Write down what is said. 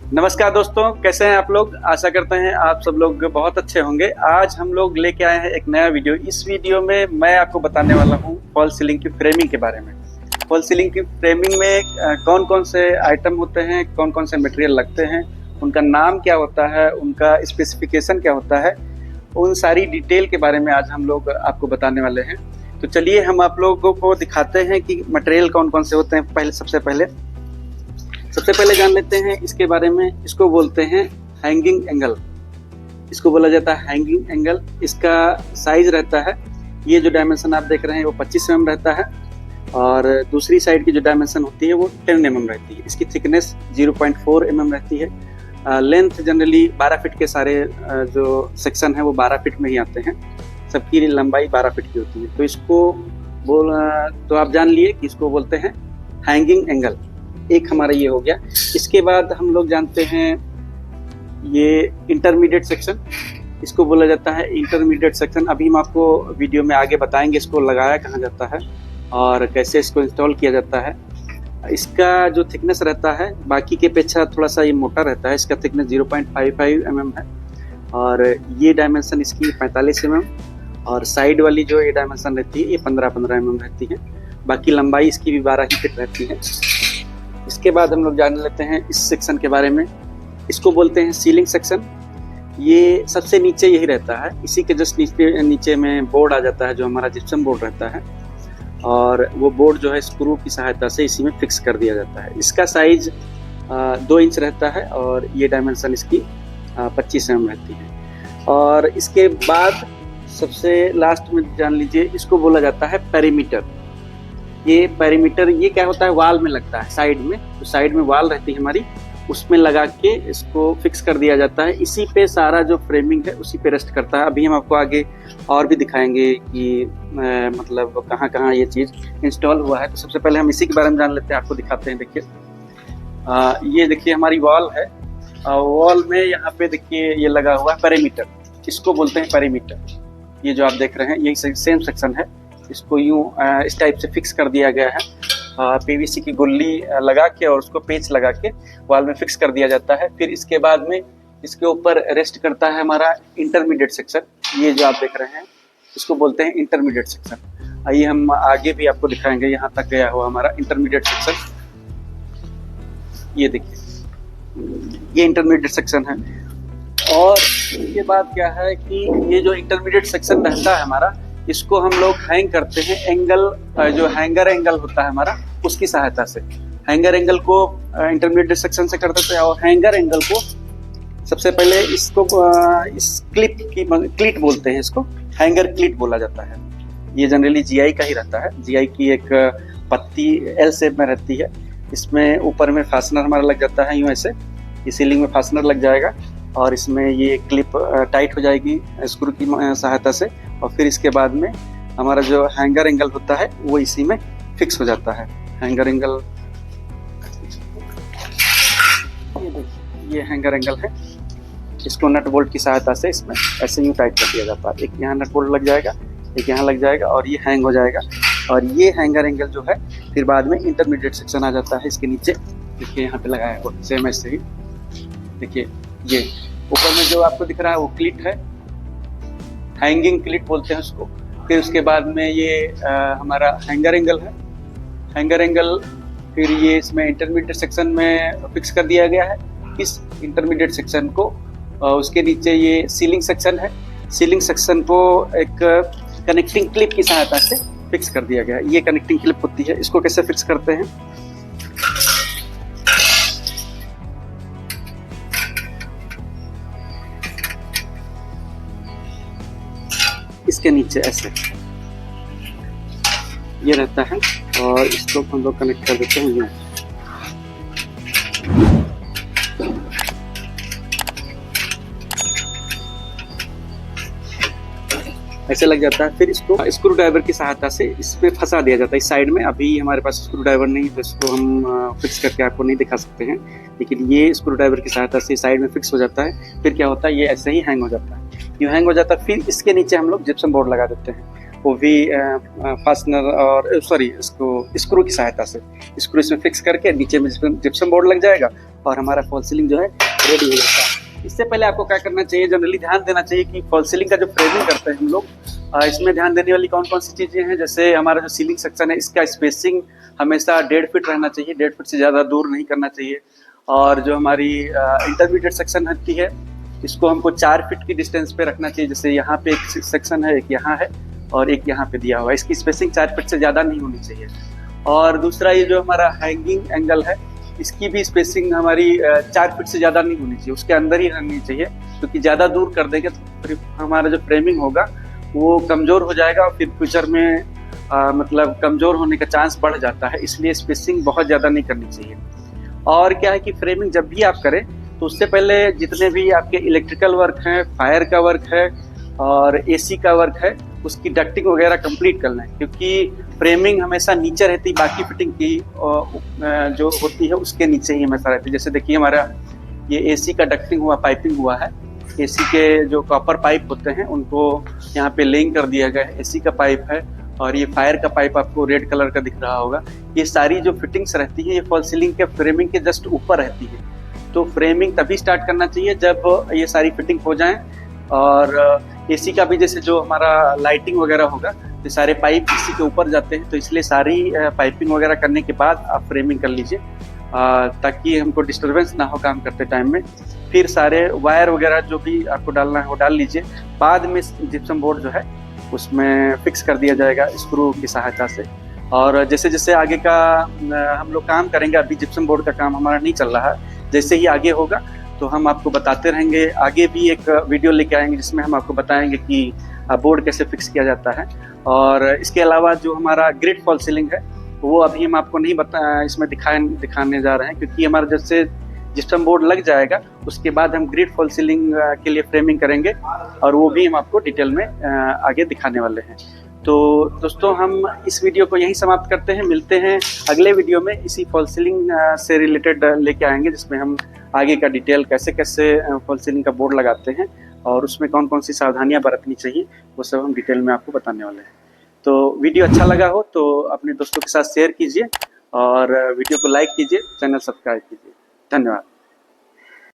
नमस्कार दोस्तों, कैसे हैं आप लोग। आशा करते हैं आप सब लोग बहुत अच्छे होंगे। आज हम लोग लेके आए हैं एक नया वीडियो। इस वीडियो में मैं आपको बताने वाला हूं फॉल सीलिंग की फ्रेमिंग के बारे में। फॉल सीलिंग की फ्रेमिंग में कौन कौन से आइटम होते हैं, कौन कौन से मटेरियल लगते हैं, उनका नाम क्या होता है, उनका स्पेसिफिकेशन क्या होता है, उन सारी डिटेल के बारे में आज हम लोग आपको बताने वाले हैं। तो चलिए हम आप लोगों को दिखाते हैं कि मटेरियल कौन कौन से होते हैं। सबसे पहले जान लेते हैं इसके बारे में। इसको बोलते हैं हैंगिंग एंगल, इसको बोला जाता है हैंगिंग एंगल। इसका साइज रहता है, ये जो डायमेंशन आप देख रहे हैं वो 25 mm रहता है, और दूसरी साइड की जो डायमेंशन होती है वो 10 mm रहती है। इसकी थिकनेस 0.4 mm रहती है। लेंथ जनरली 12 फीट के सारे जो सेक्शन है वो 12 फीट में ही आते हैं। सबकी लंबाई 12 फीट की होती है। तो इसको तो आप जान लिए कि इसको बोलते हैं हैंगिंग एंगल। एक हमारा ये हो गया। इसके बाद हम लोग जानते हैं ये इंटरमीडिएट सेक्शन, इसको बोला जाता है इंटरमीडिएट सेक्शन। अभी हम आपको वीडियो में आगे बताएंगे इसको लगाया कहाँ जाता है और कैसे इसको इंस्टॉल किया जाता है। इसका जो थिकनेस रहता है बाकी के अपेक्षा थोड़ा सा ये मोटा रहता है। इसका थिकनेस 0.55 mm है, और ये डायमेंशन इसकी 45 mm, और साइड वाली जो ये डायमेंशन रहती है ये 15-15 mm रहती है। बाकी लंबाई इसकी भी 12 ही फीट रहती है। इसके बाद हम लोग जान लेते हैं इस सेक्शन के बारे में। इसको बोलते हैं सीलिंग सेक्शन। ये सबसे नीचे यही रहता है। इसी के जस्ट नीचे में बोर्ड आ जाता है, जो हमारा जिप्सम बोर्ड रहता है, और वो बोर्ड जो है स्क्रू की सहायता से इसी में फिक्स कर दिया जाता है। इसका साइज 2 इंच रहता है, और ये डायमेंशन इसकी 25 mm रहती है। और इसके बाद सबसे लास्ट में जान लीजिए, इसको बोला जाता है पेरीमीटर। ये पेरीमीटर ये क्या होता है, वाल में लगता है साइड में। तो साइड में वाल रहती है हमारी, उसमें लगा के इसको फिक्स कर दिया जाता है। इसी पे सारा जो फ्रेमिंग है उसी पे रेस्ट करता है। अभी हम आपको आगे और भी दिखाएंगे कि मतलब कहाँ कहाँ ये चीज़ इंस्टॉल हुआ है। तो सबसे पहले हम इसी के बारे में जान लेते हैं, आपको दिखाते हैं। देखिए ये देखिए हमारी वॉल है। वॉल में यहाँ पे देखिए ये लगा हुआ है पेरीमीटर, इसको बोलते हैं पेरीमीटर। ये जो आप देख रहे हैं यही सेम सेक्शन है। इसको यूं इस टाइप से फिक्स कर दिया गया है। पीवीसी की गुल्ली लगा के और उसको पेच लगा के वॉल में फिक्स कर दिया जाता है। फिर इसके बाद में इसके ऊपर रेस्ट करता है हमारा इंटरमीडिएट सेक्शन। ये जो आप देख रहे हैं इसको बोलते हैं इंटरमीडिएट सेक्शन। आइए हम आगे भी आपको दिखाएंगे। यहाँ तक गया हुआ हमारा इंटरमीडिएट सेक्शन, ये देखिए ये इंटरमीडिएट सेक्शन है। और इसके बाद क्या है कि ये जो इंटरमीडिएट सेक्शन रहता है हमारा, इसको हम लोग हैंग करते हैं एंगल, जो हैंगर एंगल होता है हमारा उसकी सहायता से। हैंगर एंगल को इंटरमीडिएट सेक्शन से कर देते हैं, और हैंगर एंगल को सबसे पहले इसको इस क्लीट बोलते हैं। इसको हैंगर क्लीट बोला जाता है। ये जनरली जीआई का ही रहता है। जीआई की एक पत्ती एल शेप में रहती है। इसमें ऊपर में फास्टनर हमारा लग जाता है, यूँ ऐसे ये सीलिंग में फास्टनर लग जाएगा, और इसमें ये क्लिप टाइट हो जाएगी स्क्रू की सहायता से। और फिर इसके बाद में हमारा जो हैंगर एंगल होता है वो इसी में फिक्स हो जाता है। हैंगर एंगल ये हैंगर एंगल है। इसको नट बोल्ट की सहायता से इसमें ऐसे ही टाइट कर दिया जाता है। एक यहाँ नट बोल्ट लग जाएगा, एक यहाँ लग जाएगा, और ये हैंग हो जाएगा। और ये हैंगर एंगल जो है फिर बाद में इंटरमीडिएट सेक्शन आ जाता है। इसके नीचे देखिए यहाँ पे लगाया है वो सेम ऐसे ही। देखिए ये ऊपर में जो आपको दिख रहा है वो क्लिट है, हैंगिंग क्लिट बोलते हैं उसको। फिर उसके बाद में ये हमारा हैंगर एंगल है। हैंगर एंगल फिर ये इसमें इंटरमीडिएट सेक्शन में फिक्स कर दिया गया है। इस इंटरमीडिएट सेक्शन को उसके नीचे ये सीलिंग सेक्शन है। सीलिंग सेक्शन को एक कनेक्टिंग क्लिप की सहायता से फिक्स कर दिया गया है। ये कनेक्टिंग क्लिप होती है। इसको कैसे फिक्स करते हैं, इसके नीचे ऐसे ये रहता है, और इसको हम लोग कनेक्ट कर देते हैं। ऐसे लग जाता है। फिर इसको स्क्रू ड्राइवर की सहायता से इसमें फंसा दिया जाता है इस साइड में। अभी हमारे पास स्क्रू ड्राइवर नहीं, तो इसको हम फिक्स करके आपको नहीं दिखा सकते हैं, लेकिन ये स्क्रू ड्राइवर की सहायता से साइड में फिक्स हो जाता है। फिर क्या होता है, ये ऐसे ही हैंग हो जाता है। यूँ हैंग हो जाता है। फिर इसके नीचे हम लोग जिप्सम बोर्ड लगा देते हैं, वो भी फास्टनर और इसको स्क्रू की सहायता से। स्क्रू इसमें फिक्स करके नीचे में जिप्सम बोर्ड लग जाएगा, और हमारा फॉल सीलिंग जो है रेडी हो जाता है। इससे पहले आपको क्या करना चाहिए, जनरली ध्यान देना चाहिए कि फॉल सीलिंग का जो फ्रेमिंग करते हैं हम लोग, इसमें ध्यान देने वाली कौन कौन सी चीज़ें हैं। जैसे हमारा जो सीलिंग सेक्शन है इसका स्पेसिंग हमेशा 1.5 फीट रहना चाहिए, 1.5 फीट से ज़्यादा दूर नहीं करना चाहिए। और जो हमारी इंटरमीडिएट सेक्शन होती है इसको हमको 4 फीट की डिस्टेंस पे रखना चाहिए। जैसे यहाँ पे एक सेक्शन है, एक यहाँ है और एक यहाँ पे दिया हुआ है, इसकी स्पेसिंग 4 फीट से ज़्यादा नहीं होनी चाहिए। और दूसरा ये जो हमारा हैंगिंग एंगल है इसकी भी स्पेसिंग हमारी 4 फीट से ज़्यादा नहीं होनी चाहिए, उसके अंदर ही रहनी चाहिए, क्योंकि ज़्यादा दूर कर देंगे तो फिर हमारा जो फ्रेमिंग होगा वो कमज़ोर हो जाएगा और फिर फ्यूचर में मतलब कमज़ोर होने का चांस बढ़ जाता है। इसलिए स्पेसिंग बहुत ज़्यादा नहीं करनी चाहिए। और क्या है कि फ्रेमिंग जब भी आप करें तो उससे पहले जितने भी आपके इलेक्ट्रिकल वर्क हैं, फायर का वर्क है और एसी का वर्क है, उसकी डक्टिंग वगैरह कंप्लीट कर लें, क्योंकि फ्रेमिंग हमेशा नीचे रहती, बाकी फिटिंग की जो होती है उसके नीचे ही हमेशा रहती है। जैसे देखिए हमारा ये एसी का डक्टिंग हुआ, पाइपिंग हुआ है, एसी के जो कॉपर पाइप होते हैं उनको यहाँ पे लेइंग कर दिया गया है, एसी का पाइप है। और ये फायर का पाइप आपको रेड कलर का दिख रहा होगा। ये सारी जो फिटिंग्स रहती है ये फॉल सीलिंग के फ्रेमिंग के जस्ट ऊपर रहती है। तो फ्रेमिंग तभी स्टार्ट करना चाहिए जब ये सारी फिटिंग हो जाए। और एसी का भी जैसे जो हमारा लाइटिंग वगैरह होगा तो सारे पाइप इसी के ऊपर जाते हैं, तो इसलिए सारी पाइपिंग वगैरह करने के बाद आप फ्रेमिंग कर लीजिए ताकि हमको डिस्टर्बेंस ना हो काम करते टाइम में। फिर सारे वायर वगैरह जो भी आपको डालना है वो डाल लीजिए। बाद में जिप्सम बोर्ड जो है उसमें फिक्स कर दिया जाएगा स्क्रू की सहायता से। और जैसे जैसे आगे का हम लोग काम करेंगे, अभी जिप्सम बोर्ड का काम हमारा नहीं चल रहा है, जैसे ही आगे होगा तो हम आपको बताते रहेंगे। आगे भी एक वीडियो लेके आएंगे जिसमें हम आपको बताएंगे कि बोर्ड कैसे फिक्स किया जाता है। और इसके अलावा जो हमारा ग्रिड फॉल सीलिंग है वो अभी हम आपको नहीं इसमें दिखाने जा रहे हैं, क्योंकि हमारा जैसे जिप्सम बोर्ड लग जाएगा उसके बाद हम ग्रिड फॉल सीलिंग के लिए फ्रेमिंग करेंगे और वो भी हम आपको डिटेल में आगे दिखाने वाले हैं। तो दोस्तों हम इस वीडियो को यहीं समाप्त करते हैं, मिलते हैं अगले वीडियो में। इसी फॉल सीलिंग से रिलेटेड लेके आएंगे जिसमें हम आगे का डिटेल कैसे कैसे फॉल सीलिंग का बोर्ड लगाते हैं और उसमें कौन कौन सी सावधानियां बरतनी चाहिए वो सब हम डिटेल में आपको बताने वाले हैं। तो वीडियो अच्छा लगा हो तो अपने दोस्तों के साथ शेयर कीजिए और वीडियो को लाइक कीजिए, चैनल सब्सक्राइब कीजिए। धन्यवाद।